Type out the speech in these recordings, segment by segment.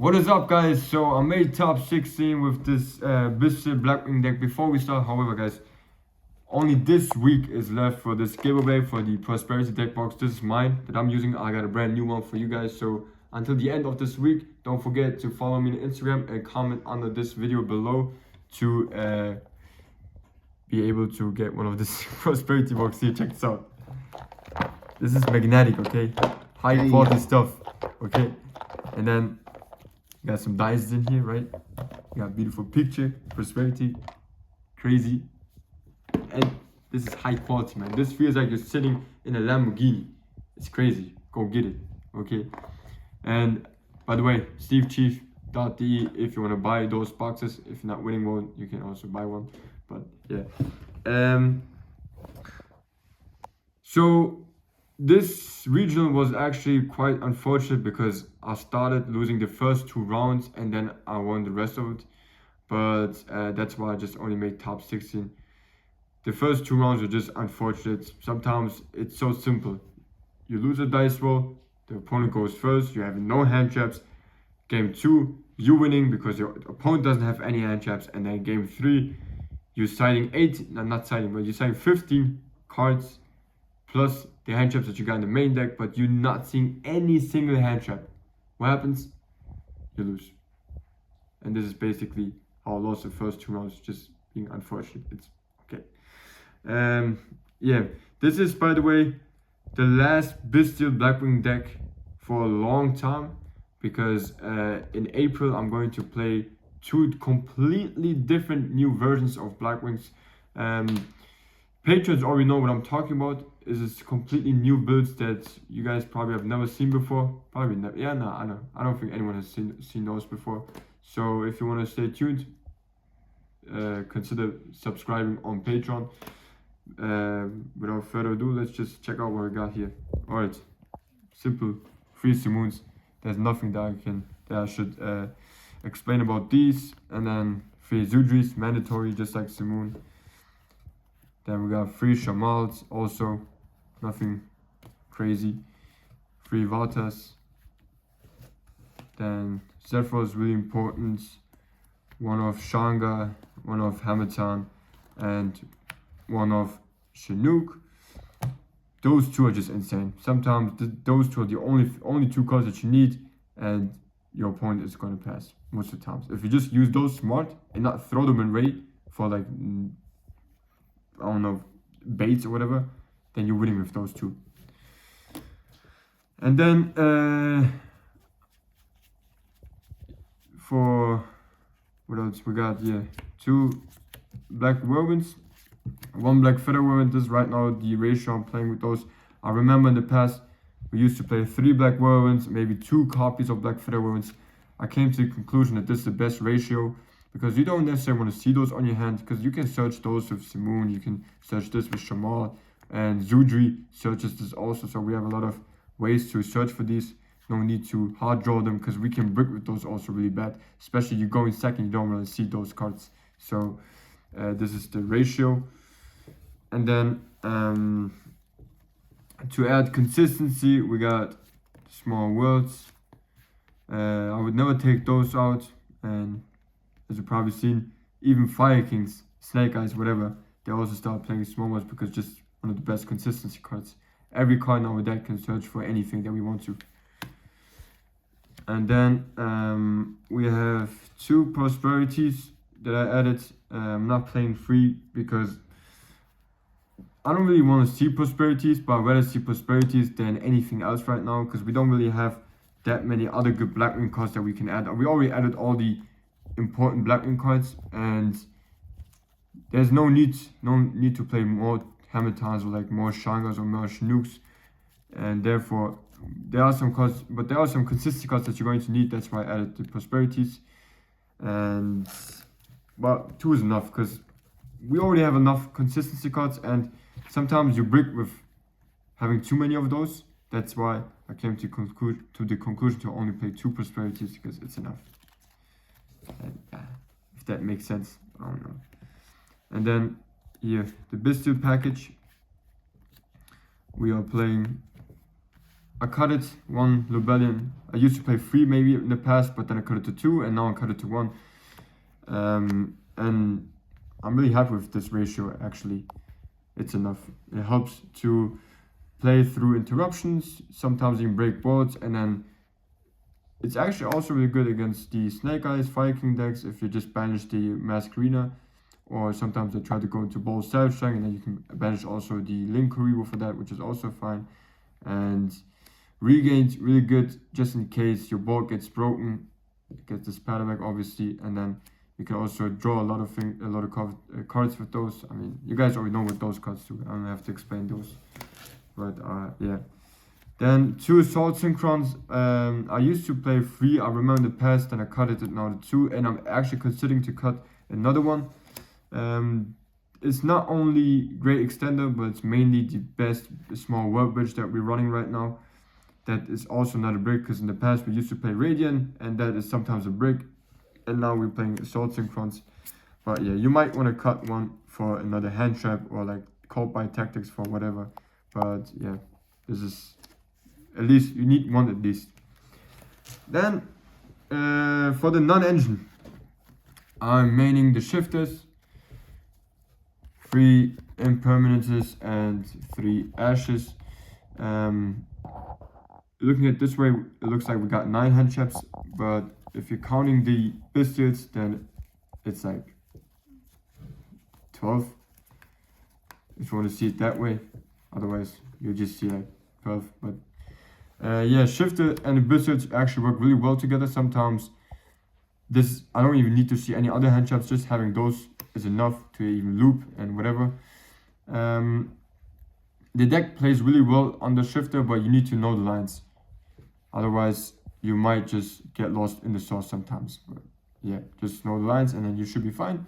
What is up, guys? So I made top 16 with this Bystial Blackwing deck. Before we start, however, guys, only this week is left for this giveaway for the Prosperity deck box. This is mine that I'm using. I got a brand new one for you guys. So until the end of this week, don't forget to follow me on Instagram and comment under this video below to be able to get one of this Prosperity box here. Check this out. This is magnetic, okay? High quality stuff, okay? And then got some dice in here, right? You got beautiful picture, Prosperity, crazy. And this is high quality, man. This feels like you're sitting in a Lamborghini. It's crazy. Go get it, okay? And by the way, stevechief.de if you want to buy those boxes. If you're not winning one, you can also buy one. But yeah. So this regional was actually quite unfortunate because I started losing the first 2 rounds and then I won the rest of it. But that's why I just only made top 16. The first 2 rounds were just unfortunate. Sometimes it's so simple. You lose a dice roll, the opponent goes first, you have no hand traps. Game 2, you winning because your opponent doesn't have any hand traps. And then game 3, you're signing 15 cards plus the hand traps that you got in the main deck, but you're not seeing any single hand trap. What happens? You lose. And this is basically how I lost the first 2 rounds, just being unfortunate. It's okay. Yeah, this is, by the way, the last Bystial Blackwing deck for a long time, because in April I'm going to play 2 completely different new versions of Blackwings. Patrons already know what I'm talking about. Is completely new builds that you guys probably have never seen before. Probably never. Yeah, no, I don't think anyone has seen those before. So if you want to stay tuned, consider subscribing on Patreon. Without further ado, let's just check out what we got here. Alright, simple 3 Simoons. There's nothing that I should explain about these. And then 3 Zudris, mandatory, just like Simoon. Then we got 3 Shamals, also nothing crazy. 3 Vatas. Then Zephyr is really important. 1 of Shanga, 1 of Hamatan, and 1 of Chinook. Those 2 are just insane. Sometimes those 2 are the only 2 cards that you need, and your opponent is going to pass most of the times. If you just use those smart and not throw them in ready for, like, I don't know, baits or whatever, then you're winning with those 2. And then for what else we got here? 2 black whirlwinds, 1 black feather whirlwind. This is right now the ratio I'm playing with those. I remember in the past we used to play 3 black whirlwinds, maybe 2 copies of black feather whirlwinds. I came to the conclusion that this is the best ratio, because you don't necessarily want to see those on your hand, because you can search those with Simoon, you can search this with Shamal, and Zudri searches this also. So we have a lot of ways to search for these. No need to hard draw them, because we can brick with those also really bad. Especially you go in second, you don't really see those cards. So this is the ratio. And then to add consistency, we got small worlds. I would never take those out, and as you've probably seen, even Fire Kings, Snake Eyes, whatever, they also start playing small ones because just one of the best consistency cards. Every card in our deck can search for anything that we want to. And then we have 2 Prosperities that I added. I'm not playing 3 because I don't really want to see Prosperities, but I'd rather see Prosperities than anything else right now, because we don't really have that many other good Blackwing cards that we can add. We already added all the important Blackwing cards, and there's no need to play more Hamatans or like more Shangas or more Chinooks, and therefore there are some cards, but there are some consistent cards that you're going to need. That's why I added the Prosperities. And but 2 is enough, because we already have enough consistency cards, and sometimes you brick with having too many of those. That's why I came to the conclusion to only play 2 Prosperities, because it's enough. And, if that makes sense, I don't know. And then here, the Bystial package. We are playing I cut it 1 Rebellion. I used to play 3 maybe in the past, but then I cut it to 2, and now I cut it to 1. And I'm really happy with this ratio. Actually, it's enough. It helps to play through interruptions. Sometimes you can break boards, and then it's actually also really good against the Snake Eyes, Fire King decks if you just banish the Masquerina, or sometimes they try to go into Bold Savage Strike, and then you can banish also the Link Kuribo for that, which is also fine. And Regain's really good just in case your board gets broken. Get this pattern back obviously, and then you can also draw a lot of cards with those. I mean, you guys already know what those cards do. I don't have to explain those. But yeah. Then 2 Assault Synchrons. I used to play 3. I remember in the past, and I cut it now to 2, and I'm actually considering to cut another one. It's not only great extender, but it's mainly the best small world bridge that we're running right now. That is also not a brick, because in the past we used to play Radiant, and that is sometimes a brick, and now we're playing Assault Synchrons. But yeah, you might want to cut one for another hand trap, or like Cold Bite Tactics for whatever. But yeah, this is, at least you need one at least. Then for the non-engine, I'm maining the shifters, 3 impermanences and 3 ashes. Looking at this way, it looks like we got 9 hand traps, but if you're counting the Bystials, then it's like 12. If you want to see it that way, otherwise you just see like 12. But yeah, shifter and the Bystials actually work really well together. Sometimes this, I don't even need to see any other hand traps, just having those is enough to even loop and whatever. The deck plays really well on the shifter, but you need to know the lines. Otherwise, you might just get lost in the sauce sometimes. But yeah, just know the lines and then you should be fine.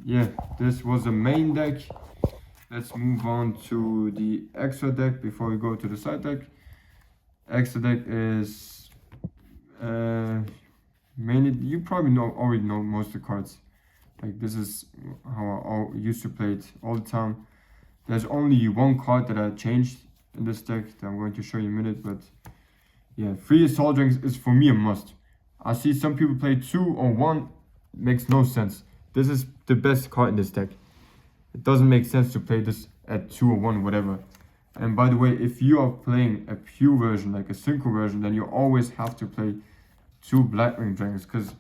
Yeah, this was the main deck. Let's move on to the extra deck before we go to the side deck. Extra deck is mainly, you probably already know most of the cards. Like, this is how I used to play it all the time. There's only 1 card that I changed in this deck that I'm going to show you in a minute, but yeah, 3 Assault Drinks is for me a must. I see some people play 2 or 1, makes no sense. This is the best card in this deck. It doesn't make sense to play this at 2 or 1, whatever. And by the way, if you are playing a pure version, like a synchro version, then you always have to play 2 Blackwing Dragons, because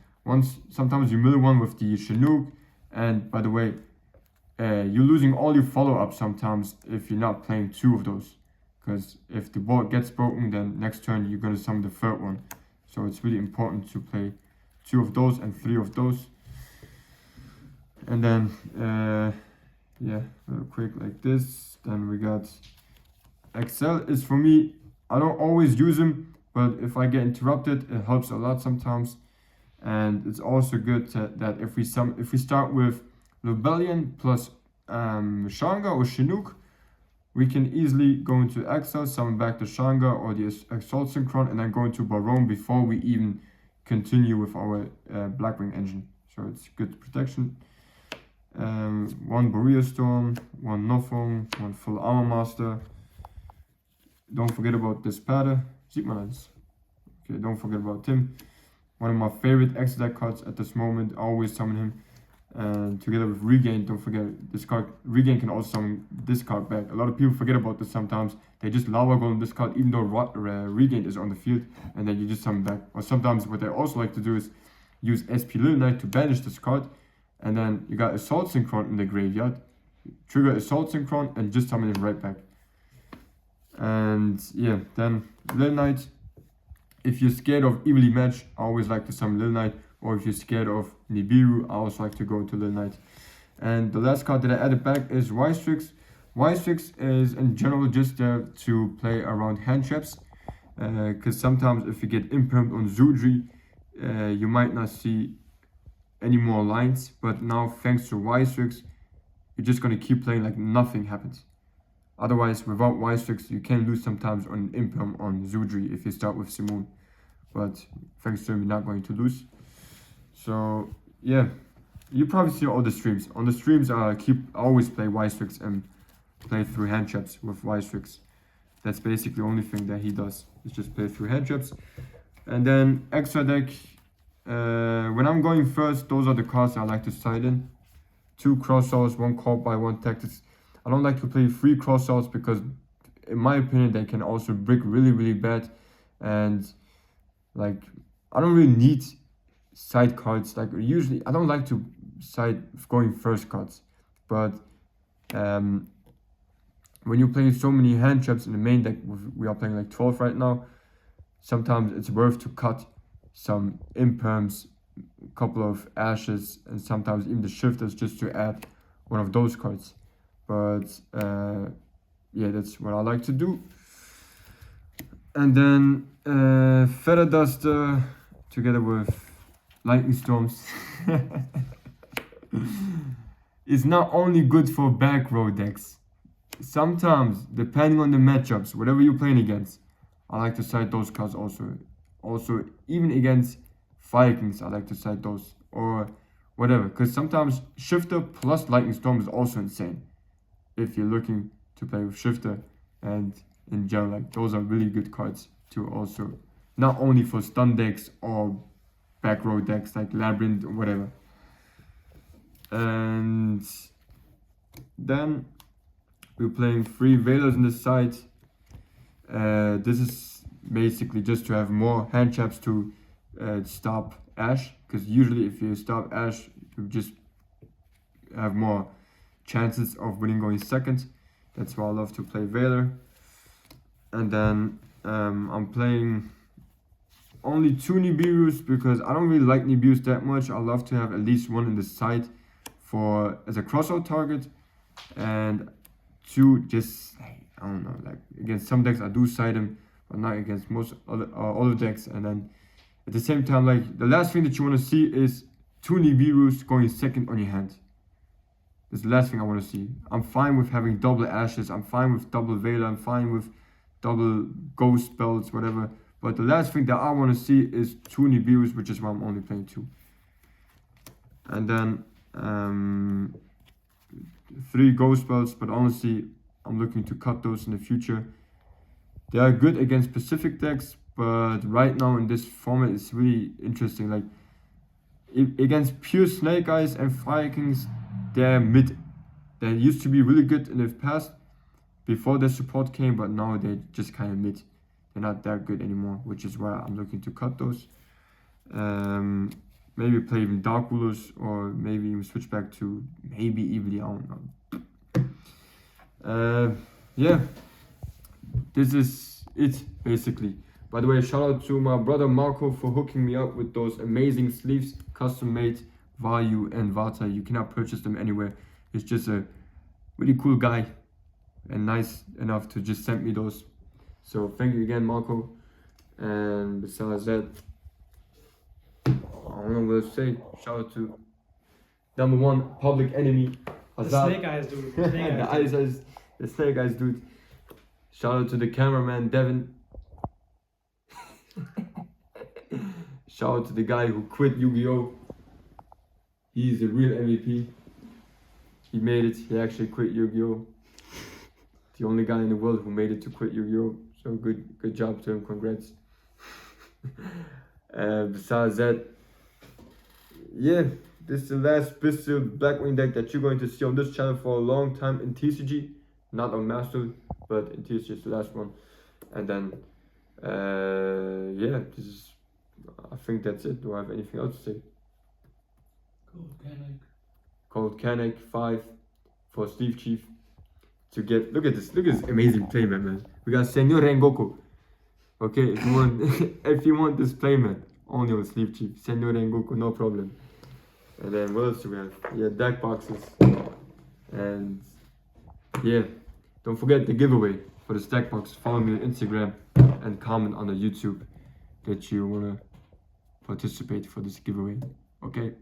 sometimes you mill one with the Chinook, and by the way, you're losing all your follow-ups sometimes if you're not playing 2 of those. Because if the board gets broken, then next turn you're going to summon the 3rd one. So it's really important to play 2 of those and 3 of those. And then, yeah, real quick like this. Then we got Excel is for me, I don't always use them, but if I get interrupted, it helps a lot sometimes. And it's also good that if we start with Rebellion plus Shanga or Chinook, we can easily go into Excel, summon back the Shanga or the Assault Synchron, and then go into Baron before we even continue with our Blackwing engine. So it's good protection. 1 Barrier Storm, 1 Nothong, 1 Full Armor Master. Don't forget about this pattern. Sieht man alles. Okay, don't forget about Tim. One of my favorite extra deck cards at this moment. I always summon him. And together with Regain, don't forget this card. Regain can also summon this card back. A lot of people forget about this sometimes. They just lava go on this card even though Regain is on the field, and then you just summon back. Or sometimes what they also like to do is use SP Little Knight to banish this card, and then you got Assault Synchron in the graveyard. Trigger Assault Synchron and just summon him right back. And yeah, then Little Knight. If you're scared of Evilly Match, I always like to summon Little Knight. Or if you're scared of Nibiru, I also like to go to Little Knight. And the last card that I added back is Wystrix. Wystrix is in general just there to play around hand traps. Because sometimes if you get impermed on Zudri, you might not see any more lines. But now thanks to Wystrix, you're just going to keep playing like nothing happens. Otherwise, without Wystrix, you can lose sometimes on imperm on Zudri if you start with Simone. But thanks to him, you're not going to lose. So yeah, you probably see all the streams. On the streams, I always play Wystrix and play through hand traps with Wystrix. That's basically the only thing that he does, is just play through hand traps. And then extra deck, when I'm going first, those are the cards I like to side in. 2 crossouts, 1 called by 1 tactics. I don't like to play 3 crossouts because in my opinion they can also brick really bad, and like I don't really need side cards. Like usually I don't like to side going first cards, but when you play so many hand traps in the main deck, we are playing like 12 right now, sometimes it's worth to cut some imperms, a couple of ashes, and sometimes even the shifters just to add one of those cards. But yeah, that's what I like to do. And then Feather Duster together with Lightning Storms is not only good for back row decks. Sometimes, depending on the matchups, whatever you're playing against, I like to side those cards also. Also, even against Fire Kings, I like to side those, or whatever. Because sometimes Shifter plus Lightning Storm is also insane if you're looking to play with Shifter. And in general, like those are really good cards to also, not only for stun decks or back row decks like Labyrinth or whatever. And then we're playing 3 Veilers in the side. This is basically just to have more hand traps to stop Ash, because usually if you stop Ash, you just have more chances of winning going second. That's why I love to play Veiler. And then I'm playing only 2 Nibiru's because I don't really like Nibiru's that much. I love to have at least 1 in the side for as a crossout target, and 2 just, I don't know, like against some decks I do side them, but not against most other decks. And then at the same time, like the last thing that you want to see is 2 Nibiru's going second on your hand. That's the last thing I want to see. I'm fine with having double Ashes, I'm fine with double Veiler, I'm fine with double Ghost spells, whatever. But the last thing that I want to see is 2 Nibiru's, which is why I'm only playing 2. And then 3 Ghost spells, but honestly, I'm looking to cut those in the future. They are good against specific decks, but right now in this format, it's really interesting. Like against pure Snake Eyes and Fire Kings, they're mid. They used to be really good in the past before the support came, but now they're just kind of mid. They're not that good anymore, which is why I'm looking to cut those. Maybe play even Dark Rulers, or maybe even switch back to maybe Evilly, I don't know. Yeah, this is it basically. By the way, shout out to my brother Marco for hooking me up with those amazing sleeves, custom made, Vayu and Vata. You cannot purchase them anywhere. He's just a really cool guy and nice enough to just send me those. So thank you again, Marco. And besides that, I don't know what to say. Shout out to number 1 public enemy, The Azad. Snake Eyes dude. The Snake Eyes dude. The Snake Eyes dude. Shout out to the cameraman Devin. Shout out to the guy who quit Yu-Gi-Oh! He's a real MVP. He made it. He actually quit Yu-Gi-Oh! The only guy in the world who made it to quit Yu-Gi-Oh! So good job to him. Congrats. Besides that, yeah, this is the last Bystial Blackwing deck that you're going to see on this channel for a long time in TCG, not on Master, but in TCG is the last one. And then, yeah, this is. I think that's it. Do I have anything else to say? Cold Canuck 5 for Steve Chief to get. Look at this amazing playmat, man. We got Senor Rengoku. Okay, if you want this playmat, only on Steve Chief. Senor Rengoku, no problem. And then what else do we have? Yeah, deck boxes. And yeah, don't forget the giveaway for the stack box. Follow me on Instagram and comment on the YouTube that you wanna participate for this giveaway. Okay.